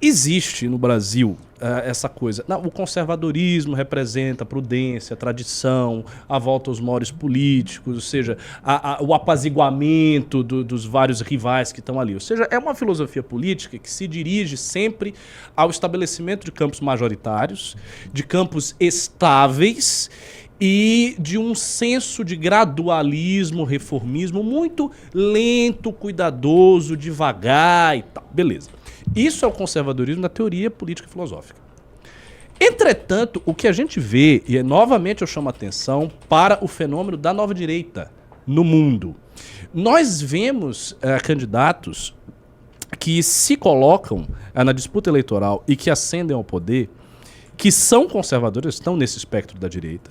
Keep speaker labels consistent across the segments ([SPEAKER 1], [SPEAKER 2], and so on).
[SPEAKER 1] Existe no Brasil essa coisa. Não, o conservadorismo representa a prudência, a tradição, a volta aos mores políticos, ou seja, o apaziguamento dos vários rivais que estão ali. Ou seja, é uma filosofia política que se dirige sempre ao estabelecimento de campos majoritários, de campos estáveis e de um senso de gradualismo, reformismo muito lento, cuidadoso, devagar e tal. Beleza. Isso é o conservadorismo na teoria política e filosófica. Entretanto, o que a gente vê, e novamente eu chamo a atenção para o fenômeno da nova direita no mundo. Nós vemos candidatos que se colocam na disputa eleitoral e que ascendem ao poder, que são conservadores, estão nesse espectro da direita,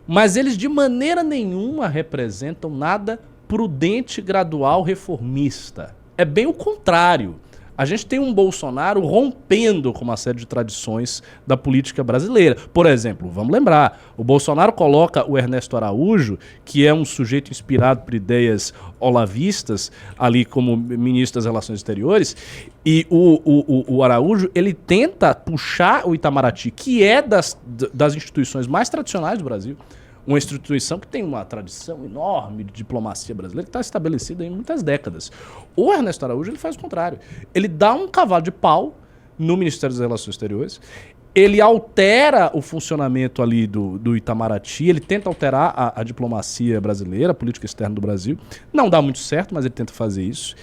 [SPEAKER 1] mas eles de maneira nenhuma representam nada prudente, gradual, reformista. É bem o contrário. A gente tem um Bolsonaro rompendo com uma série de tradições da política brasileira. Por exemplo, vamos lembrar, o Bolsonaro coloca o Ernesto Araújo, que é um sujeito inspirado por ideias olavistas, ali como ministro das Relações Exteriores, e o Araújo, ele tenta puxar o Itamaraty, que é das instituições mais tradicionais do Brasil, uma instituição que tem uma tradição enorme de diplomacia brasileira, que está estabelecida em muitas décadas. O Ernesto Araújo ele faz o contrário. Ele dá um cavalo de pau no Ministério das Relações Exteriores, ele altera o funcionamento ali do Itamaraty, ele tenta alterar a diplomacia brasileira, a política externa do Brasil. Não dá muito certo, mas ele tenta fazer isso.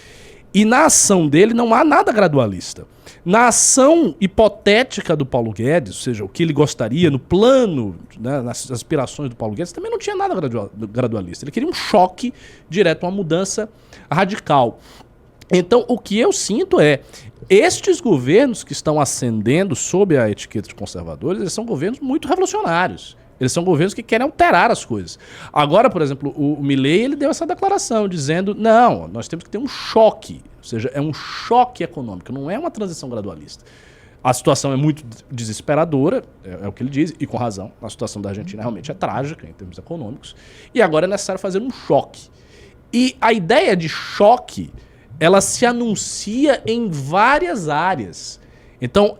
[SPEAKER 1] E na ação dele não há nada gradualista. Na ação hipotética do Paulo Guedes, ou seja, o que ele gostaria, no plano, né, nas aspirações do Paulo Guedes, também não tinha nada gradualista. Ele queria um choque direto, uma mudança radical. Então, o que eu sinto é, estes governos que estão ascendendo sob a etiqueta de conservadores, eles são governos muito revolucionários. Eles são governos que querem alterar as coisas. Agora, por exemplo, o Milei, ele deu essa declaração dizendo, não, nós temos que ter um choque, ou seja, é um choque econômico, não é uma transição gradualista. A situação é muito desesperadora, é o que ele diz, e com razão, a situação da Argentina realmente é trágica em termos econômicos, e agora é necessário fazer um choque. E a ideia de choque, ela se anuncia em várias áreas. Então,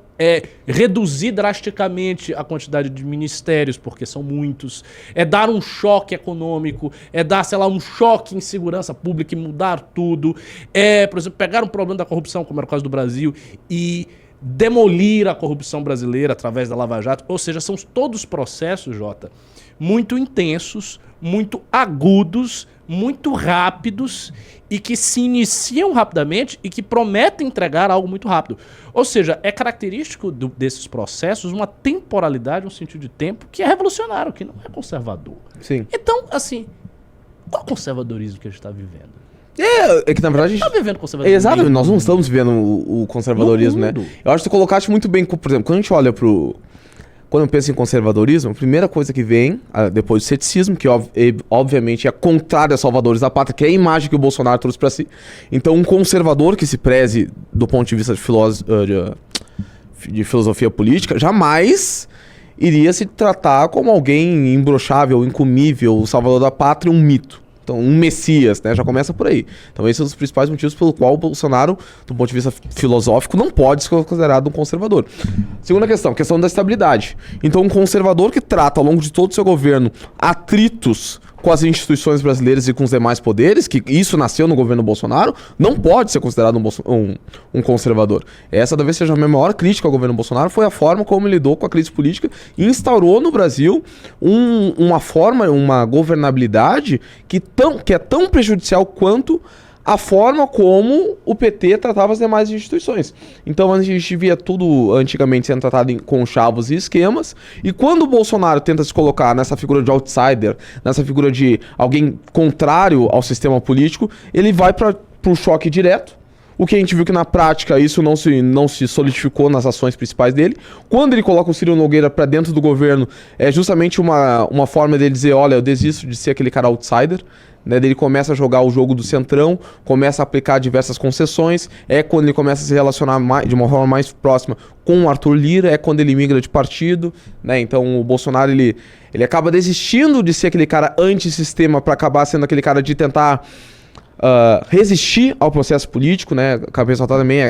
[SPEAKER 1] reduzir drasticamente a quantidade de ministérios, porque são muitos, dar um choque econômico, dar, sei lá, um choque em segurança pública e mudar tudo, por exemplo, pegar um problema da corrupção, como era o caso do Brasil, e demolir a corrupção brasileira através da Lava Jato. Ou seja, são todos processos, Jota, muito intensos, muito agudos, muito rápidos e que se iniciam rapidamente e que prometem entregar algo muito rápido. Ou seja, é característico desses processos uma temporalidade, um sentido de tempo que é revolucionário, que não é conservador.
[SPEAKER 2] Sim.
[SPEAKER 1] Então, assim, qual conservadorismo que a gente está vivendo?
[SPEAKER 2] É que na verdade a gente
[SPEAKER 1] tá vivendo conservadorismo.
[SPEAKER 2] Exato, nós não estamos vivendo o conservadorismo, né? Eu acho que tu colocaste muito bem, por exemplo, quando a gente olha quando eu penso em conservadorismo, a primeira coisa que vem, depois do ceticismo, que obviamente é contrário a salvadores da pátria, que é a imagem que o Bolsonaro trouxe para si. Então, um conservador que se preze do ponto de vista de filosofia política, jamais iria se tratar como alguém imbrochável, incomível, salvador da pátria, um mito. Então, um messias, né? Já começa por aí. Então, esse é um dos principais motivos pelo qual o Bolsonaro, do ponto de vista filosófico, não pode ser considerado um conservador. Segunda questão da estabilidade. Então, um conservador que trata, ao longo de todo o seu governo, atritos com as instituições brasileiras e com os demais poderes, que isso nasceu no governo Bolsonaro, não pode ser considerado um conservador. Essa talvez seja a minha maior crítica ao governo Bolsonaro, foi a forma como ele lidou com a crise política e instaurou no Brasil uma governabilidade que é tão prejudicial quanto a forma como o PT tratava as demais instituições. Então a gente via tudo antigamente sendo tratado com conchavos e esquemas, e quando o Bolsonaro tenta se colocar nessa figura de outsider, nessa figura de alguém contrário ao sistema político, ele vai para um choque direto. O que a gente viu que na prática isso não se solidificou nas ações principais dele. Quando ele coloca o Ciro Nogueira para dentro do governo, é justamente uma forma dele dizer, olha, eu desisto de ser aquele cara outsider. Né, ele começa a jogar o jogo do centrão, começa a aplicar diversas concessões, é quando ele começa a se relacionar de uma forma mais próxima com o Arthur Lira, é quando ele migra de partido, né? Então o Bolsonaro ele acaba desistindo de ser aquele cara antissistema para acabar sendo aquele cara de tentar resistir ao processo político, né? Cabe ressaltar também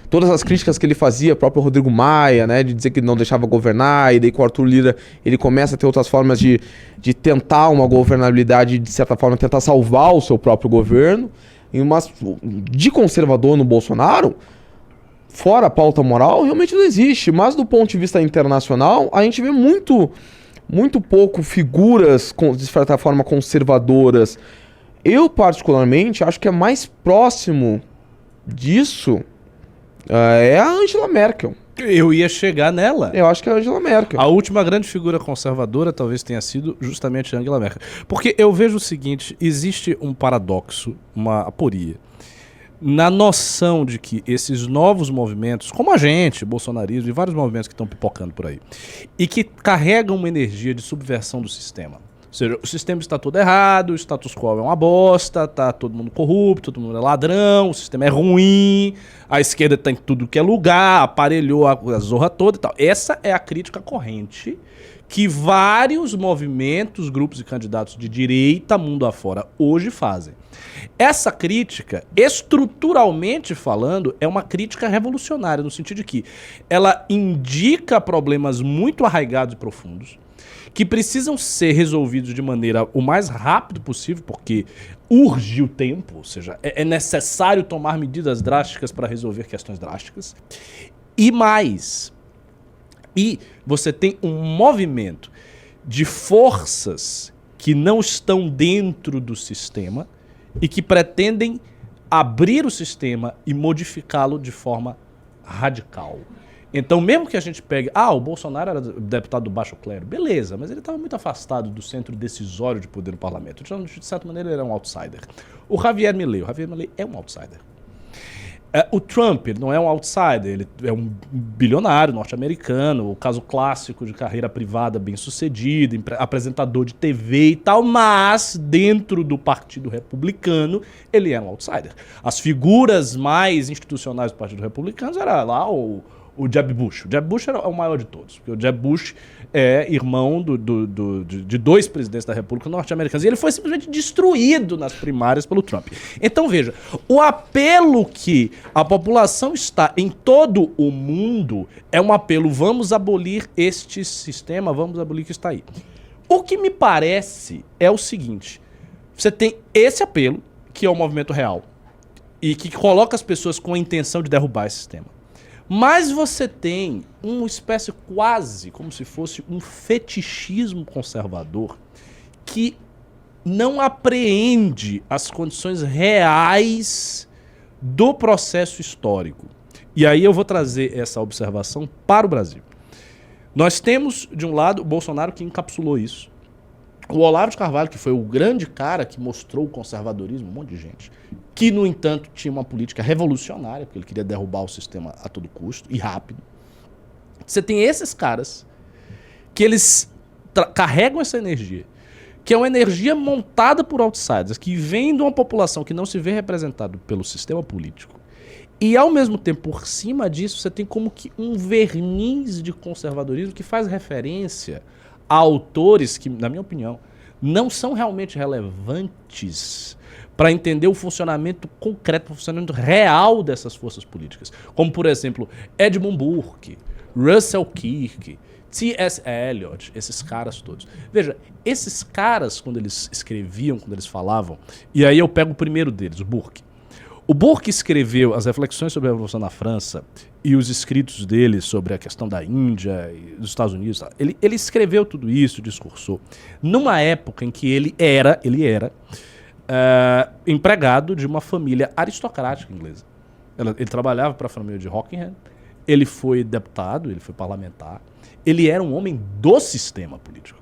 [SPEAKER 2] todas as críticas que ele fazia, próprio Rodrigo Maia, né, de dizer que não deixava governar, e daí com o Arthur Lira ele começa a ter outras formas de tentar uma governabilidade, de certa forma tentar salvar o seu próprio governo, de conservador no Bolsonaro, fora a pauta moral, realmente não existe, mas do ponto de vista internacional, a gente vê muito pouco figuras, de certa forma, conservadoras. Eu, particularmente, acho que é mais próximo disso é a Angela Merkel.
[SPEAKER 1] Eu ia chegar nela.
[SPEAKER 2] Eu acho que é a Angela Merkel.
[SPEAKER 1] A última grande figura conservadora talvez tenha sido justamente a Angela Merkel. Porque eu vejo o seguinte, existe um paradoxo, uma aporia, na noção de que esses novos movimentos, como a gente, bolsonarismo e vários movimentos que estão pipocando por aí, e que carregam uma energia de subversão do sistema. Ou seja, o sistema está todo errado, o status quo é uma bosta, tá todo mundo corrupto, todo mundo é ladrão, o sistema é ruim, a esquerda está em tudo que é lugar, aparelhou a zorra toda e tal. Essa é a crítica corrente que vários movimentos, grupos e candidatos de direita, mundo afora, hoje fazem. Essa crítica, estruturalmente falando, é uma crítica revolucionária, no sentido de que ela indica problemas muito arraigados e profundos, que precisam ser resolvidos de maneira o mais rápido possível, porque urge o tempo, ou seja, é necessário tomar medidas drásticas para resolver questões drásticas. E mais, e você tem um movimento de forças que não estão dentro do sistema e que pretendem abrir o sistema e modificá-lo de forma radical. Então, mesmo que a gente pegue... o Bolsonaro era deputado do baixo clero. Beleza, mas ele estava muito afastado do centro decisório de poder no parlamento. Então, de certa maneira, ele era um outsider. O Javier Milei é um outsider. O Trump, ele não é um outsider, ele é um bilionário norte-americano, o caso clássico de carreira privada bem-sucedida, apresentador de TV e tal, mas dentro do Partido Republicano, ele é um outsider. As figuras mais institucionais do Partido Republicano era lá o Jeb Bush. O Jeb Bush era o maior de todos, porque o Jeb Bush é irmão de dois presidentes da República norte-americana. E ele foi simplesmente destruído nas primárias pelo Trump. Então, veja, o apelo que a população está em todo o mundo é um apelo, vamos abolir este sistema, vamos abolir o que está aí. O que me parece é o seguinte, você tem esse apelo, que é o movimento real, e que coloca as pessoas com a intenção de derrubar esse sistema. Mas você tem uma espécie quase como se fosse um fetichismo conservador que não apreende as condições reais do processo histórico. E aí eu vou trazer essa observação para o Brasil. Nós temos, de um lado, o Bolsonaro que encapsulou isso. O Olavo de Carvalho, que foi o grande cara que mostrou o conservadorismo, um monte de gente, que, no entanto, tinha uma política revolucionária, porque ele queria derrubar o sistema a todo custo e rápido. Você tem esses caras que eles carregam essa energia, que é uma energia montada por outsiders, que vem de uma população que não se vê representada pelo sistema político. E, ao mesmo tempo, por cima disso, você tem como que um verniz de conservadorismo que faz referência a autores que, na minha opinião, não são realmente relevantes para entender o funcionamento concreto, o funcionamento real dessas forças políticas. Como, por exemplo, Edmund Burke, Russell Kirk, T.S. Eliot, esses caras todos. Veja, esses caras, quando eles escreviam, quando eles falavam, e aí eu pego o primeiro deles, o Burke. O Burke escreveu as reflexões sobre a Revolução na França e os escritos dele sobre a questão da Índia e dos Estados Unidos. Ele escreveu tudo isso, discursou, numa época em que ele era empregado de uma família aristocrática inglesa. Ele trabalhava para a família de Rockingham, ele foi deputado, ele foi parlamentar, ele era um homem do sistema político.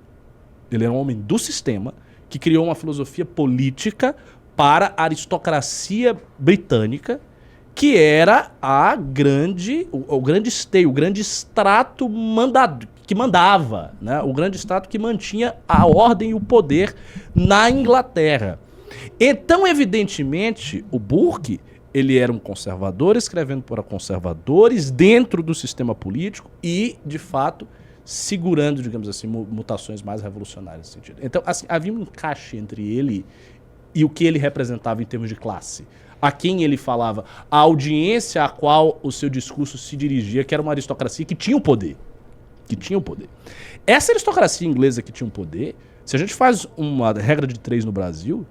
[SPEAKER 1] Ele era um homem do sistema que criou uma filosofia política para a aristocracia britânica, que era o grande esteio, o grande extrato que mandava, né? O grande extrato que mantinha a ordem e o poder na Inglaterra. Então, evidentemente, o Burke, ele era um conservador escrevendo para conservadores dentro do sistema político e, de fato, segurando, digamos assim, mutações mais revolucionárias nesse sentido. Então, assim, havia um encaixe entre ele e o que ele representava em termos de classe. a quem ele falava, a audiência a qual o seu discurso se dirigia, que era uma aristocracia que tinha o poder. Que tinha o poder. Essa aristocracia inglesa que tinha o poder, se a gente faz uma regra de 3 no Brasil,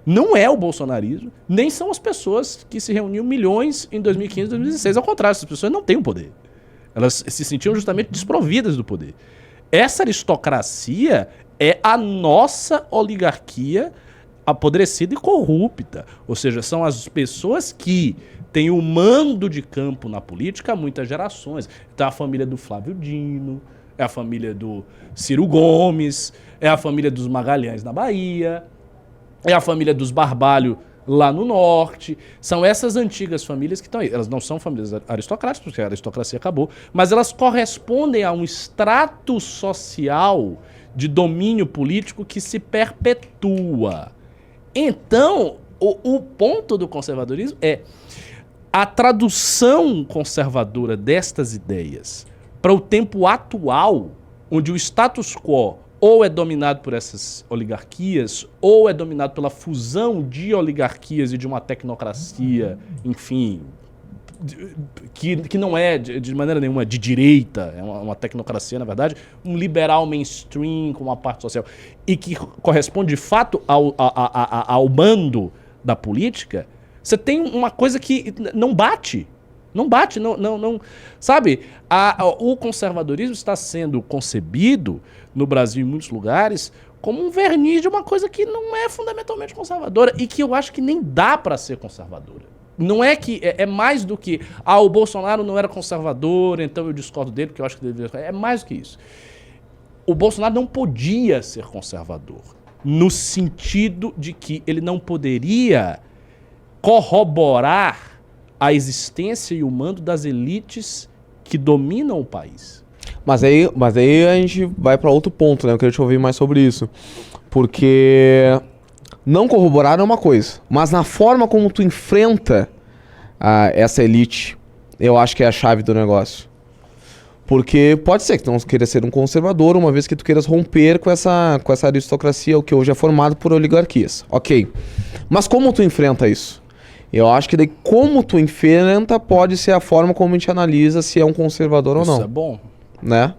[SPEAKER 1] não é o bolsonarismo, nem são as pessoas que se reuniam milhões em 2015 e 2016. Ao contrário, essas pessoas não têm o poder. Elas se sentiam justamente desprovidas do poder. Essa aristocracia é a nossa oligarquia apodrecida e corrupta. Ou seja, são as pessoas que têm o mando de campo na política há muitas gerações. Então, a família do Flávio Dino, é a família do Ciro Gomes, é a família dos Magalhães na Bahia, é a família dos Barbalho lá no norte. São essas antigas famílias que estão aí. Elas não são famílias aristocráticas, porque a aristocracia acabou, mas elas correspondem a um extrato social de domínio político que se perpetua. Então, o ponto do conservadorismo é a tradução conservadora destas ideias para o tempo atual, onde o status quo ou é dominado por essas oligarquias, ou é dominado pela fusão de oligarquias e de uma tecnocracia, enfim, que não é de maneira nenhuma de direita, é uma tecnocracia, na verdade, um liberal mainstream com uma parte social, e que corresponde de fato ao mando da política. Você tem uma coisa que não bate. Não bate, não. Sabe, o conservadorismo está sendo concebido no Brasil em muitos lugares como um verniz de uma coisa que não é fundamentalmente conservadora e que eu acho que nem dá para ser conservadora. Não é que é mais do que o Bolsonaro não era conservador, então eu discordo dele porque eu acho que deveria. É mais do que isso. O Bolsonaro não podia ser conservador no sentido de que ele não poderia corroborar a existência e o mando das elites que dominam o país.
[SPEAKER 2] Mas aí a gente vai para outro ponto, né? Eu queria te ouvir mais sobre isso. Porque não corroborar é uma coisa, mas na forma como tu enfrenta essa elite, eu acho que é a chave do negócio. Porque pode ser que tu não queira ser um conservador, uma vez que tu queiras romper com essa aristocracia, o que hoje é formado por oligarquias. Ok. Mas como tu enfrenta isso? Eu acho que daí como tu enfrenta pode ser a forma como a gente analisa se é um conservador ou não.
[SPEAKER 1] Isso é bom.
[SPEAKER 2] Né?